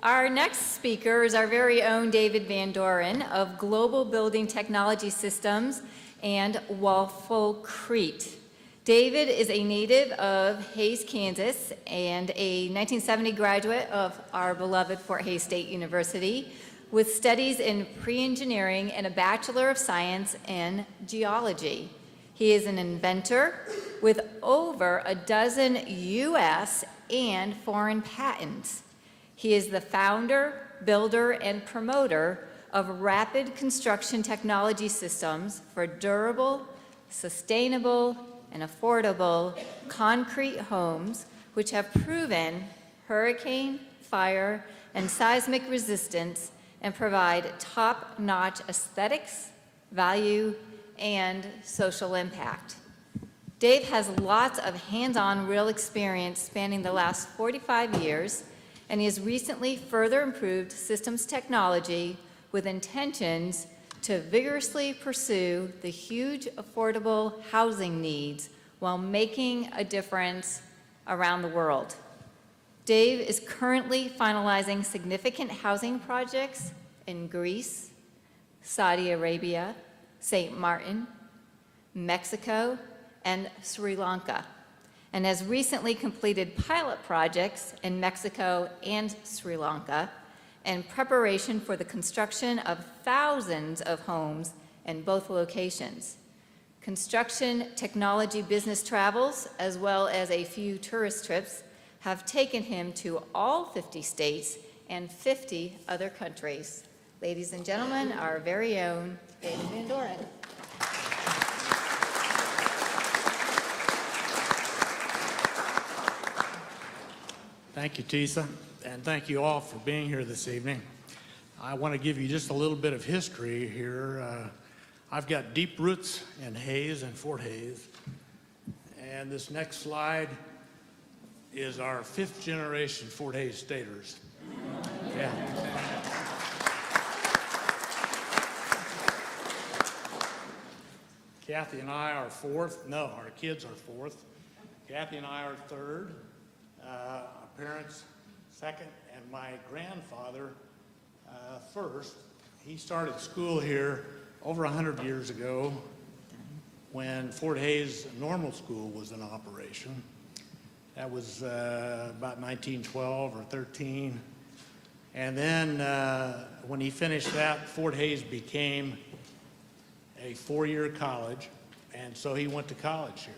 Our next speaker is our very own David Van Doren of Global Building Technology Systems and Waffle-Crete. David is a native of Hays, Kansas, and a 1970 graduate of our beloved Fort Hays State University with studies in pre-engineering and a Bachelor of Science in Geology. He is an inventor with over a dozen U.S. and foreign patents. He is the founder, builder, and promoter of Rapid Construction Technology Systems for durable, sustainable, and affordable concrete homes, which have proven hurricane, fire, and seismic resistance and provide top-notch aesthetics, value, and social impact. Dave has lots of hands-on real experience spanning the last 45 years, and he has recently further improved systems technology with intentions to vigorously pursue the huge affordable housing needs while making a difference around the world. Dave is currently finalizing significant housing projects in Greece, Saudi Arabia, St. Martin, Mexico, and Sri Lanka, and has recently completed pilot projects in Mexico and Sri Lanka in preparation for the construction of thousands of homes in both locations. Construction technology business travels, as well as a few tourist trips, have taken him to all 50 states and 50 other countries. Ladies and gentlemen, our very own Dave Van Doren. Thank you, Tisa, and thank you all for being here this evening. I want to give you just a little bit of history here. I've got deep roots in Hays and Fort Hays, and this next slide is our 5th generation Fort Hays Staters. Yeah. Kathy and I are 4th. No, our kids are 4th. Kathy and I are 3rd. Our parents 2nd, and my grandfather 1st. He started school here over 100 years ago when Fort Hays Normal School was in operation. That was about 1912 or 13. And then when he finished that, Fort Hays became a 4-year college, and so he went to college here.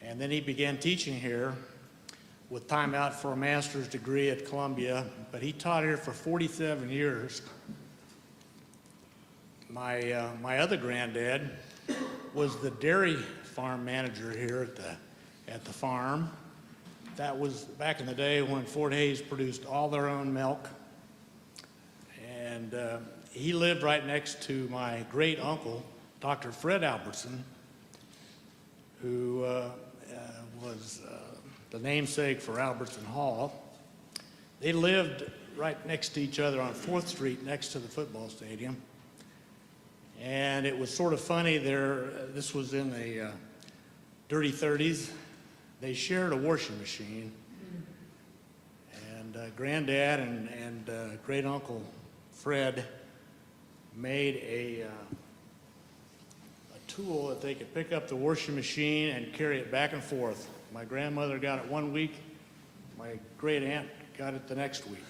And then he began teaching here with time out for a master's degree at Columbia, but he taught here for 47 years. My other granddad was the dairy farm manager here at the farm. That was back in the day when Fort Hays produced all their own milk. And he lived right next to my great uncle, Dr. Fred Albertson, who was the namesake for Albertson Hall. They lived right next to each other on 4th Street next to the football stadium. And it was sort of funny there, this was in the dirty 30s. They shared a washing machine. And Granddad and great uncle Fred made a tool that they could pick up the washing machine and carry it back and forth. My grandmother got it 1 week, my great aunt got it the next week.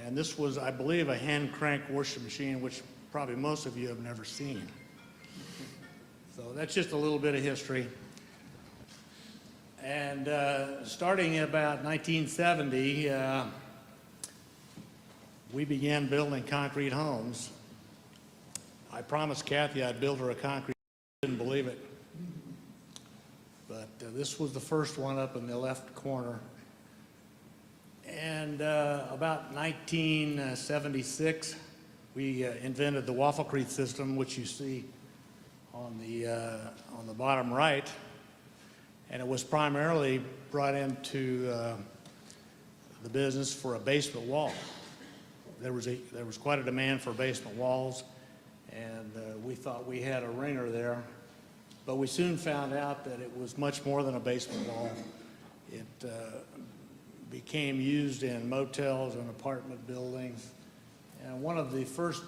And this was, I believe, a hand crank washing machine, which probably most of you have never seen. So that's just a little bit of history. And starting in about 1970, we began building concrete homes. I promised Kathy I'd build her a concrete, didn't believe it. But this was the first one up in the left corner. And about 1976, we invented the Waffle-Crete system, which you see on the bottom right. And it was primarily brought into the business for a basement wall. There was quite a demand for basement walls, and we thought we had a ringer there. But we soon found out that it was much more than a basement wall. It became used in motels and apartment buildings. And one of the first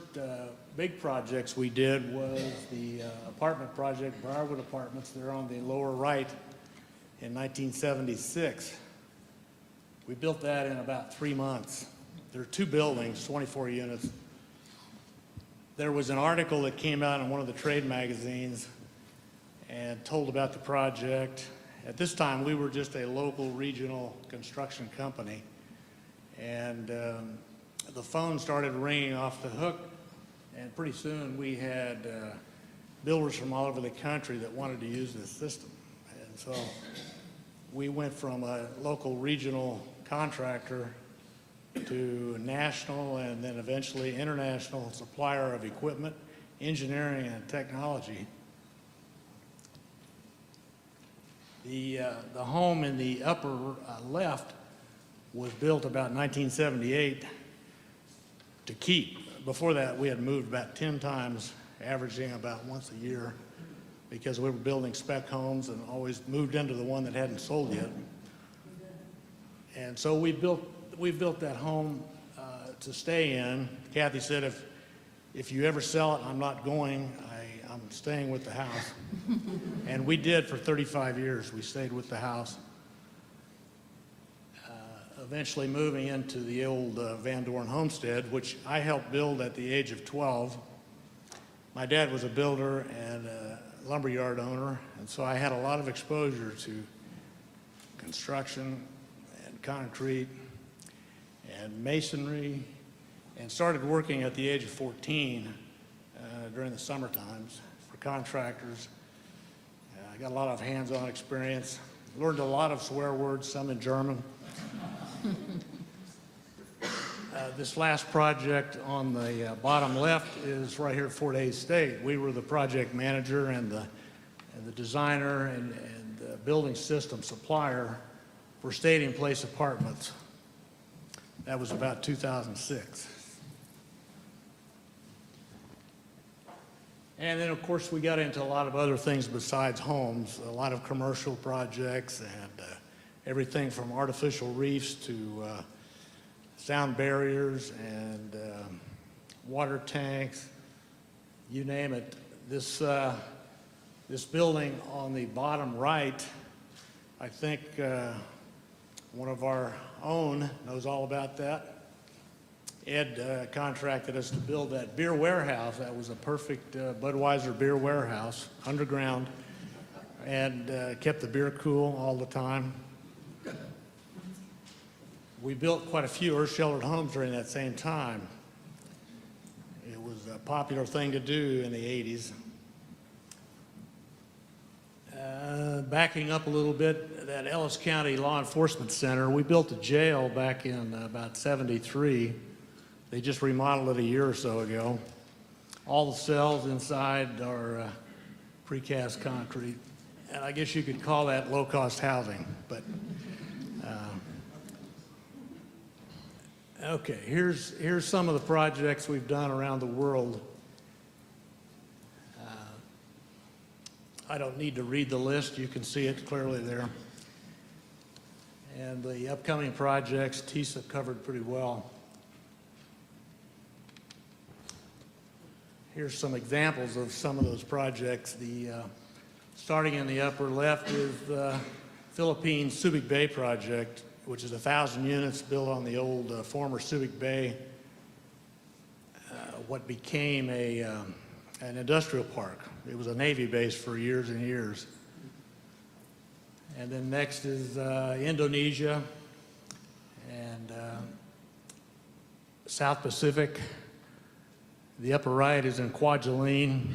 big projects we did was the apartment project, Briarwood Apartments. They're on the lower right in 1976. We built that in about 3 months. There are 2 buildings, 24 units. There was an article that came out in one of the trade magazines and told about the project. At this time, we were just a local regional construction company, and the phone started ringing off the hook, and pretty soon we had builders from all over the country that wanted to use this system. And so we went from a local regional contractor to national and then eventually international supplier of equipment, engineering, and technology. The home in the upper left was built about 1978 to keep. Before that, we had moved about 10 times, averaging about once a year, because we were building spec homes and always moved into the one that hadn't sold yet. And so we built that home to stay in. Kathy said, if you ever sell it, I'm not going. I'm staying with the house. And we did for 35 years. We stayed with the house, eventually moving into the old Van Doren homestead, which I helped build at the age of 12. My dad was a builder and a lumberyard owner, and so I had a lot of exposure to construction and concrete and masonry, and started working at the age of 14 during the summer times for contractors. I got a lot of hands-on experience, learned a lot of swear words, some in German. This last project on the bottom left is right here at Fort Hays State. We were the project manager and the designer and the building system supplier for stadium place apartments. That was about 2006. And then, of course, we got into a lot of other things besides homes, a lot of commercial projects and everything from artificial reefs to sound barriers and water tanks, you name it. This building on the bottom right, I think one of our own knows all about that. Ed contracted us to build that beer warehouse. That was a perfect Budweiser beer warehouse, underground, and kept the beer cool all the time. We built quite a few earth-sheltered homes during that same time. It was a popular thing to do in the 80s. Backing up a little bit, that Ellis County Law Enforcement Center, we built a jail back in about 73. They just remodeled it a year or so ago. All the cells inside are precast concrete. And I guess you could call that low-cost housing. But okay, here's some of the projects we've done around the world. I don't need to read the list. You can see it clearly there. And the upcoming projects, TISA covered pretty well. Here's some examples of some of those projects. Starting in the upper left is the Philippines Subic Bay project, which is 1,000 units built on the old former Subic Bay, what became an industrial park. It was a Navy base for years and years. And then next is Indonesia and South Pacific. The upper right is in Kwajalein.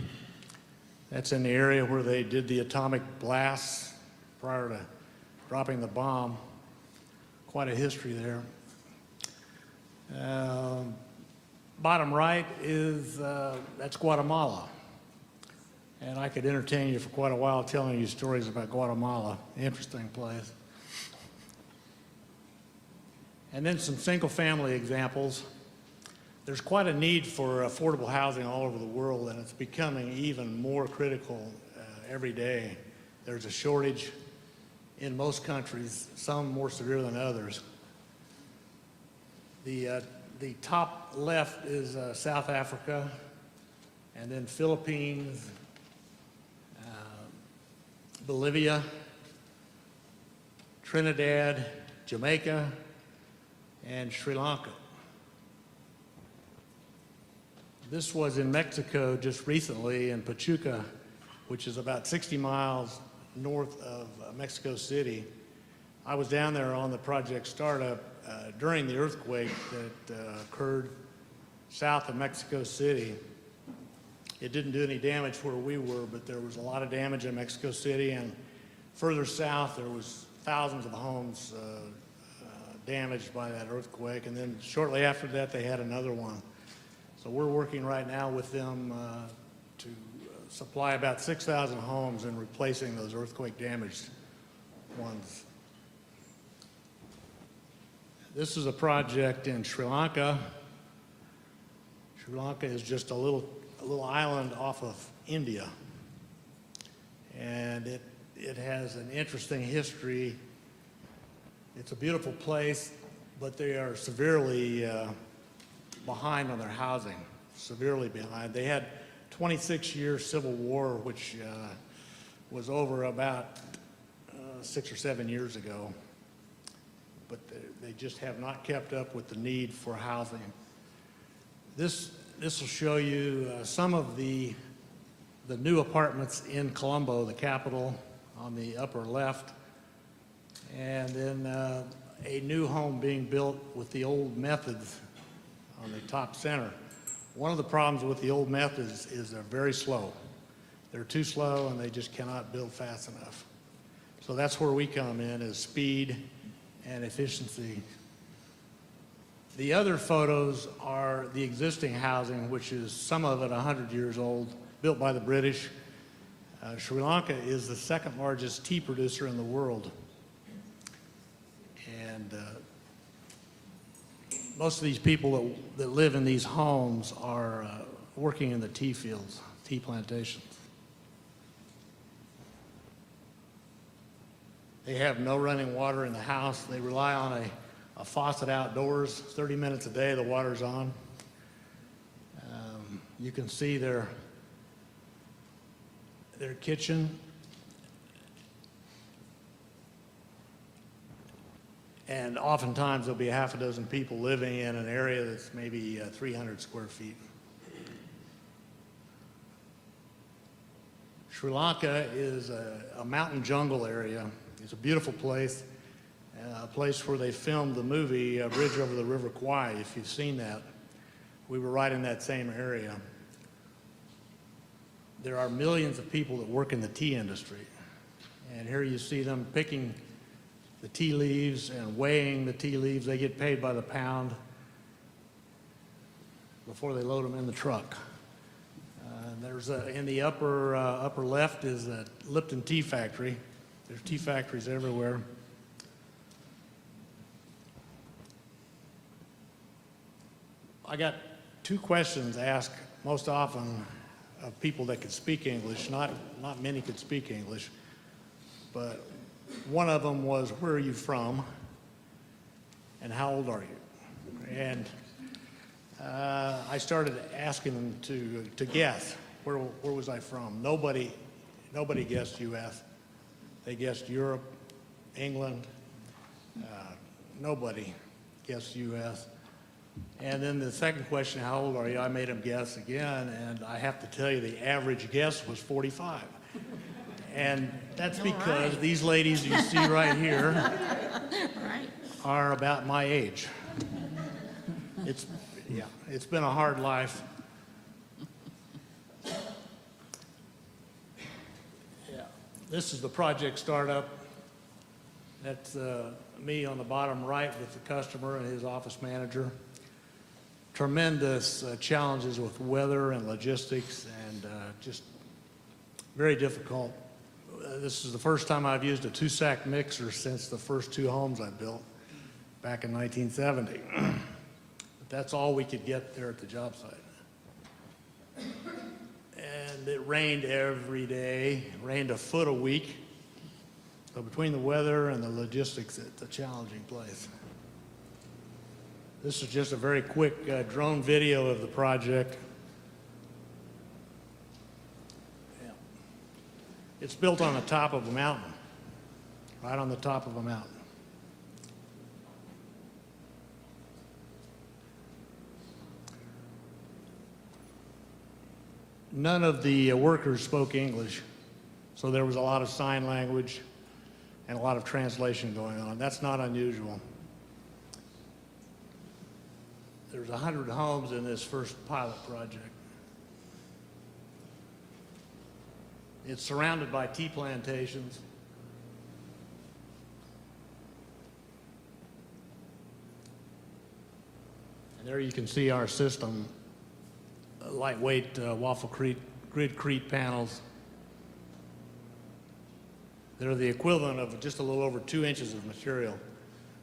That's in the area where they did the atomic blasts prior to dropping the bomb. Quite a history there. Bottom right is, that's Guatemala. And I could entertain you for quite a while telling you stories about Guatemala. Interesting place. And then some single family examples. There's quite a need for affordable housing all over the world, and it's becoming even more critical every day. There's a shortage in most countries, some more severe than others. The top left is South Africa, and then Philippines, Bolivia, Trinidad, Jamaica, and Sri Lanka. This was in Mexico just recently in Pachuca, which is about 60 miles north of Mexico City. I was down there on the project startup during the earthquake that occurred south of Mexico City. It didn't do any damage where we were, but there was a lot of damage in Mexico City, and further south there was thousands of homes damaged by that earthquake, and then shortly after that they had another one. So we're working right now with them to supply about 6,000 homes and replacing those earthquake damaged ones. This is a project in Sri Lanka. Sri Lanka is just a little island off of India, and it has an interesting history. It's a beautiful place, but they are severely behind on their housing, severely behind. They had 26-year civil war, which was over about 6 or 7 years ago, but they just have not kept up with the need for housing. This will show you some of the new apartments in Colombo, the capital, on the upper left, and then a new home being built with the old methods on the top center. One of the problems with the old methods is they're very slow. They're too slow and they just cannot build fast enough. So that's where we come in, is speed and efficiency. The other photos are the existing housing, which is some of it 100 years old, built by the British. Sri Lanka is the second largest tea producer in the world. And most of these people that live in these homes are working in the tea fields, tea plantations. They have no running water in the house. They rely on a faucet outdoors. 30 minutes a day, the water's on. You can see their kitchen. And oftentimes there'll be half a dozen people living in an area that's maybe 300 square feet. Sri Lanka is a mountain jungle area. It's a beautiful place, a place where they filmed the movie Bridge Over the River Kwai, if you've seen that. We were right in that same area. There are millions of people that work in the tea industry. And here you see them picking the tea leaves and weighing the tea leaves. They get paid by the pound before they load them in the truck. There's in the upper left is a Lipton tea factory. There's tea factories everywhere. I got two questions asked most often of people that could speak English. Not many could speak English, but one of them was, where are you from and how old are you? And I started asking them to guess, where was I from? Nobody guessed U.S. They guessed Europe, England. Nobody guessed U.S. And then the second question, how old are you? I made them guess again, and I have to tell you the average guess was 45. And that's because these ladies you see right here are about my age. It's been a hard life. This is the project startup. That's me on the bottom right with the customer and his office manager. Tremendous challenges with weather and logistics, and just very difficult. This is the first time I've used a 2-sack mixer since the first 2 homes I built back in 1970. But that's all we could get there at the job site. And it rained every day, rained a foot a week. So between the weather and the logistics, it's a challenging place. This is just a very quick drone video of the project. Yeah. It's built on the top of a mountain, right on the top of a mountain. None of the workers spoke English, so there was a lot of sign language and a lot of translation going on. That's not unusual. There's 100 homes in this first pilot project. It's surrounded by tea plantations. And there you can see our system, lightweight Waffle-Crete grid-crete panels. They're the equivalent of just a little over 2 inches of material.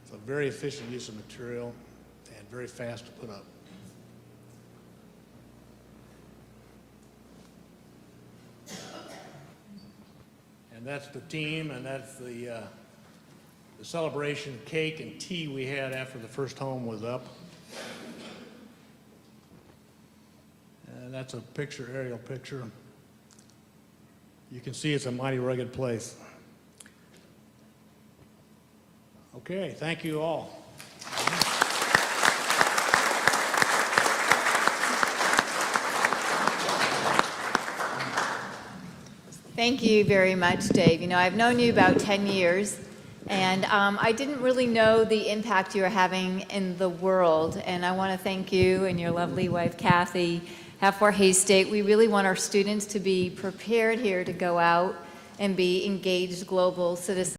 It's a very efficient use of material and very fast to put up. And that's the team, and that's the celebration cake and tea we had after the first home was up. And that's a picture, aerial picture. You can see it's a mighty rugged place. Okay, thank you all. Thank you very much, Dave. You know, I've known you about 10 years, and I didn't really know the impact you were having in the world. And I want to thank you and your lovely wife, Kathy, for Hays State. We really want our students to be prepared here to go out and be engaged global citizens.